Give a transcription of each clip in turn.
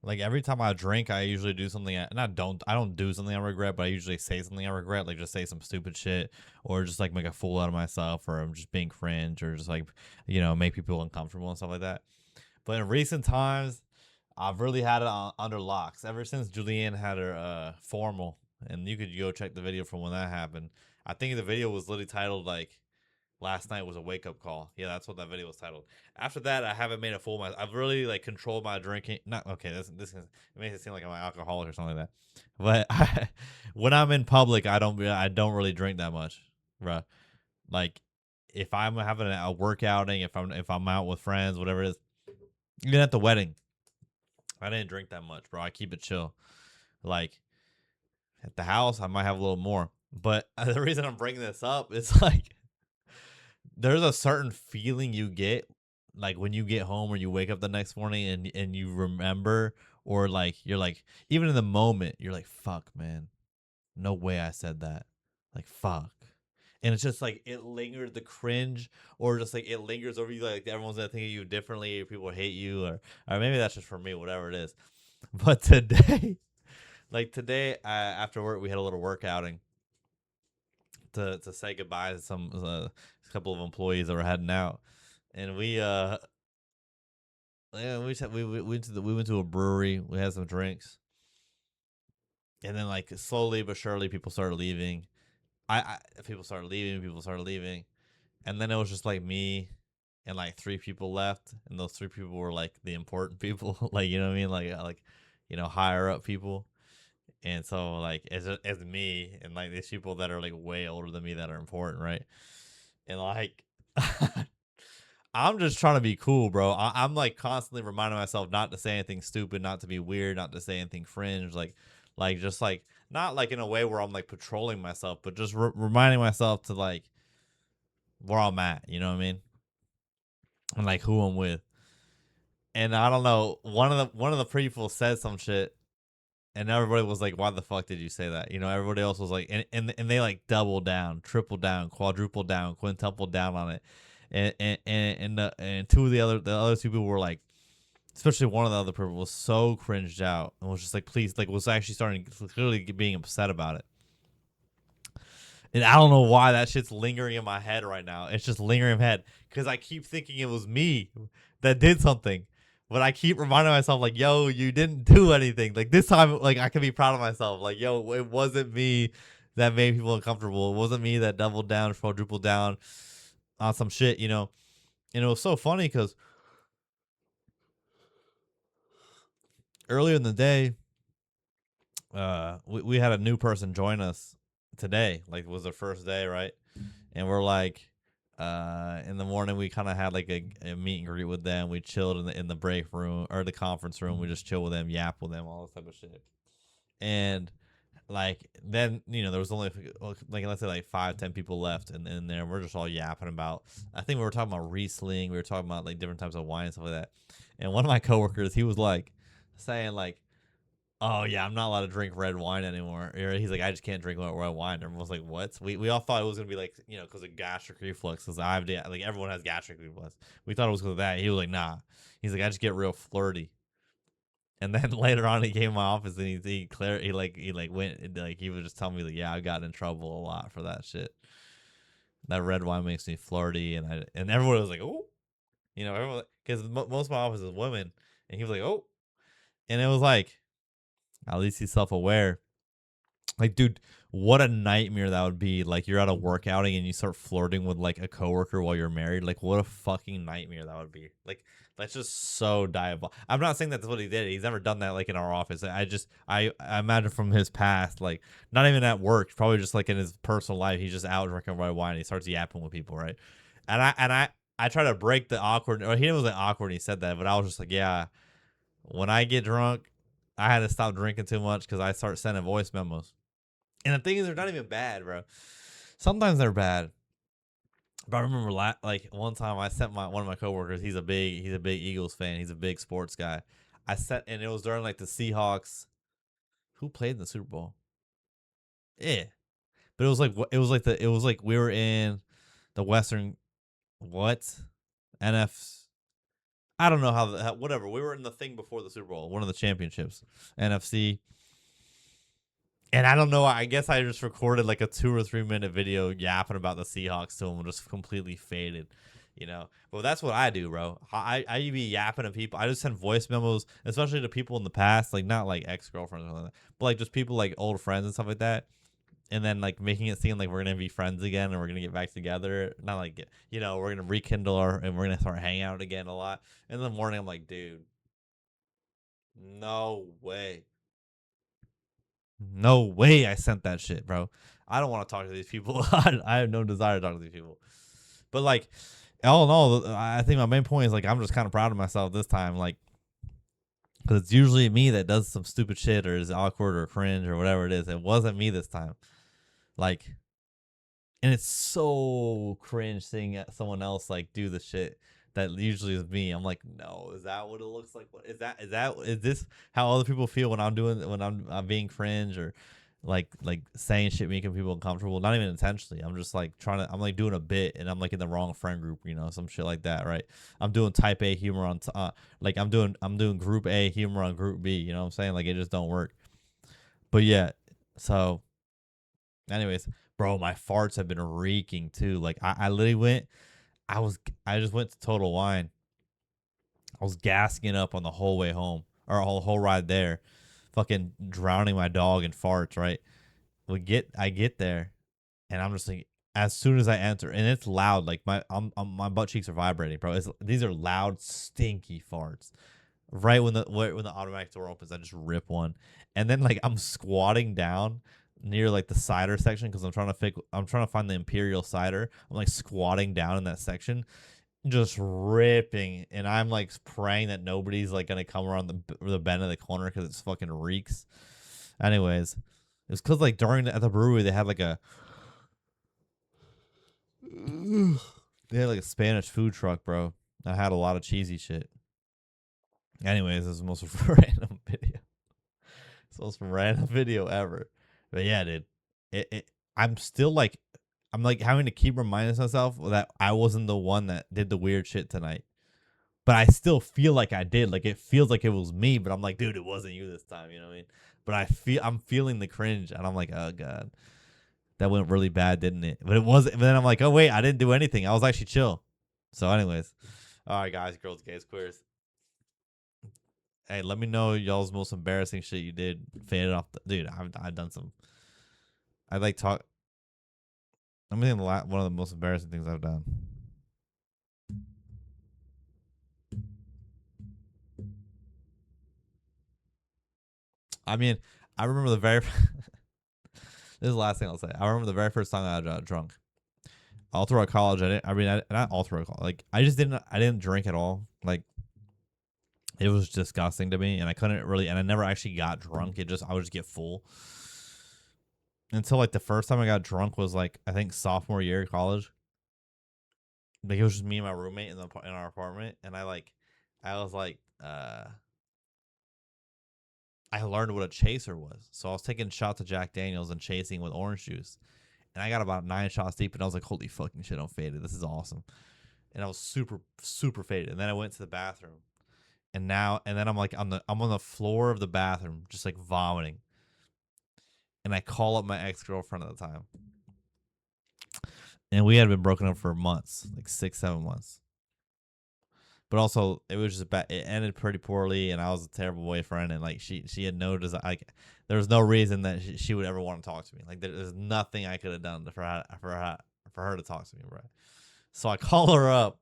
Like every time I drink, I usually do something. I don't do something I regret, but I usually say something I regret, like just say some stupid shit, or just like make a fool out of myself, or I'm just being cringe, or just like make people uncomfortable and stuff like that. But in recent times, I've really had it under locks ever since Julianne had her formal, and you could go check the video from when that happened. I think the video was literally titled like "Last night was a wake up call." Yeah, that's what that video was titled. After that, I haven't made a fool of myself. I've really like controlled my drinking. Not okay. It makes it seem like I'm an alcoholic or something like that. But when I'm in public, I don't really drink that much, bro. Like if I'm having a work outing, if I'm out with friends, whatever it is, even at the wedding, I didn't drink that much, bro. I keep it chill. Like at the house, I might have a little more. But the reason I'm bringing this up is like there's a certain feeling you get like when you get home or you wake up the next morning and you remember, or like you're like even in the moment you're like fuck man, no way I said that, like fuck. And it's just like it lingers the cringe, or just like it lingers over you, like everyone's gonna think of you differently, or people hate you, or maybe that's just for me, whatever it is. But today, like today, after work we had a little work outing to say goodbye to some couple of employees that were heading out, and yeah, we went to a brewery. We had some drinks, and then like slowly but surely, people started leaving. People started leaving. People started leaving, and then it was just like me and like three people left, and those three people were like the important people, like you know what I mean, like higher up people. And so like as me and like these people that are like way older than me that are important, right? And like I'm just trying to be cool, bro. I'm like constantly reminding myself not to say anything stupid, not to be weird, not to say anything fringe, like just like not like in a way where I'm like patrolling myself, but just reminding myself to like where I'm at. You know what I mean? And like who I'm with. And I don't know. One of the people said some shit, and everybody was like, "Why the fuck did you say that?" Everybody else was like, and they like double down, triple down, quadruple down, quintuple down on it, and two of the other two people were like, especially one of the other people was so cringed out and was just like, please, like was actually starting clearly being upset about it. And I don't know why that shit's lingering in my head right now. It's just lingering in my head because I keep thinking it was me that did something. But I keep reminding myself, like, yo, you didn't do anything. Like, this time, like, I can be proud of myself. Like, yo, it wasn't me that made people uncomfortable. It wasn't me that doubled down, quadrupled down on some shit. And it was so funny because earlier in the day, we had a new person join us today. Like, it was their first day, right? And we're like, in the morning we kind of had like a meet and greet with them. We chilled in the break room or the conference room. We just chill with them, yap with them, all this type of shit. And like then there was only like let's say like 5-10 people left, and there we're just all yapping about. I think we were talking about Riesling. We were talking about like different types of wine and stuff like that. And one of my coworkers, he was like saying like, "Oh yeah, I'm not allowed to drink red wine anymore." He's like, "I just can't drink red wine." Everyone was like, "What?" We all thought it was gonna be like because of gastric reflux, because I have like everyone has gastric reflux. We thought it was because of that. He was like, "Nah." He's like, "I just get real flirty." And then later on, he came to my office and he went like he was just telling me like, "Yeah, I got in trouble a lot for that shit. That red wine makes me flirty," and everyone was like, "Oh," everyone, because most of my office is women, and he was like, "Oh," and it was like at least he's self aware. Like, dude, what a nightmare that would be. Like, you're at a work outing and you start flirting with like a coworker while you're married. Like, what a fucking nightmare that would be. Like, that's just so diabolical. I'm not saying that's what he did. He's never done that like in our office. I imagine from his past, like not even at work, probably just like in his personal life, he's just out drinking red wine. And he starts yapping with people, right? And I try to break the awkward. Or he wasn't awkward. When he said that, but I was just like, yeah. When I get drunk, I had to stop drinking too much because I start sending voice memos. And the thing is, they're not even bad, bro. Sometimes they're bad. But I remember like one time I sent one of my coworkers. He's a big Eagles fan. He's a big sports guy. And it was during like the Seahawks. Who played in the Super Bowl? Yeah, but it was like we were in the Western what NF. I don't know how whatever. We were in the thing before the Super Bowl, one of the championships, NFC. And I don't know. I guess I just recorded like a 2 or 3 minute video yapping about the Seahawks to him, just completely faded, you know. But that's what I do, bro. I be yapping to people. I just send voice memos, especially to people in the past, like not like ex girlfriends or something like that, but like just people like old friends and stuff like that. And then like making it seem like we're gonna be friends again and we're gonna get back together. Not like we're gonna rekindle our and we're gonna start hanging out again a lot. In the morning, I'm like, dude, no way. No way I sent that shit, bro. I don't want to talk to these people. I have no desire to talk to these people. But like, all in all, I think my main point is like I'm just kind of proud of myself this time, like, because it's usually me that does some stupid shit or is awkward or cringe or whatever it is. It wasn't me this time. Like, and it's so cringe seeing someone else like do the shit that usually is me. I'm like, no, is that what it looks like? What is this how other people feel when I'm being cringe or like saying shit making people uncomfortable? Not even intentionally. I'm just like I'm like doing a bit and I'm like in the wrong friend group, some shit like that, right? I'm doing type A humor on like I'm doing group A humor on group B. You know what I'm saying? Like it just don't work. But yeah, so anyways, bro, my farts have been reeking too. Like I literally I just went to Total Wine. I was gassing it up on the whole way home or whole ride there, fucking drowning my dog in farts. Right, I get there, and I'm just like, as soon as I enter, and it's loud. Like my butt cheeks are vibrating, bro. These are loud, stinky farts. Right when the automatic door opens, I just rip one, and then like I'm squatting down near like the cider section because I'm trying to find the imperial cider. I'm like squatting down in that section, just ripping, and I'm like praying that nobody's like gonna come around the bend of the corner because it's fucking reeks. Anyways, it's because like at the brewery they had like a Spanish food truck, bro. I had a lot of cheesy shit. Anyways, this is the most random video. It's the most random video ever. But yeah, dude, I'm still like, I'm like having to keep reminding myself that I wasn't the one that did the weird shit tonight. But I still feel like I did. Like it feels like it was me, but I'm like, dude, it wasn't you this time. You know what I mean? But I'm feeling the cringe, and I'm like, oh god, that went really bad, didn't it? But it wasn't. But then I'm like, oh wait, I didn't do anything. I was actually chill. So, anyways, all right, guys, girls, gays, queers. Hey, let me know y'all's most embarrassing shit you did. Faded off, dude. I've done some. I like talk. Let me think. One of the most embarrassing things I've done. I mean, I remember the very. This is the last thing I'll say. I remember the very first time I got drunk. All throughout college, not all throughout college. Like I just didn't. I didn't drink at all. Like it was disgusting to me, and I couldn't really. And I never actually got drunk. I would just get full. Until like the first time I got drunk was like I think sophomore year of college. Like it was just me and my roommate in our apartment, and I was like, I learned what a chaser was. So I was taking shots of Jack Daniels and chasing with orange juice, and I got about 9 shots deep, and I was like, holy fucking shit, I'm faded. This is awesome, and I was super super faded. And then I went to the bathroom, and then I'm on the floor of the bathroom, just like vomiting, and I call up my ex girlfriend at the time, and we had been broken up for months, like 6 7 months. But also it was just bad. It ended pretty poorly, and I was a terrible boyfriend. And like she had no desire. Like there was no reason that she would ever want to talk to me. Like there's nothing I could have done for her to talk to me, bro. So I call her up,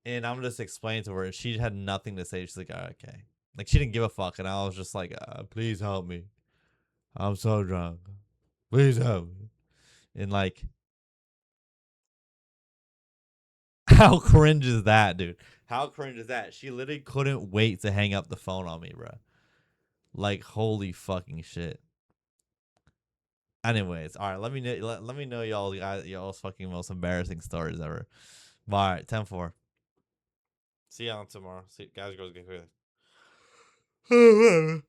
and I'm just explaining to her, and she had nothing to say. She's like, oh, okay, like she didn't give a fuck, and I was just like, please help me. I'm so drunk. Please help me. And like, how cringe is that, dude? How cringe is that? She literally couldn't wait to hang up the phone on me, bro. Like holy fucking shit. Anyways, all right. Let me know y'all's fucking most embarrassing stories ever. All right, 10-4. See y'all tomorrow. See guys, girls, get clear.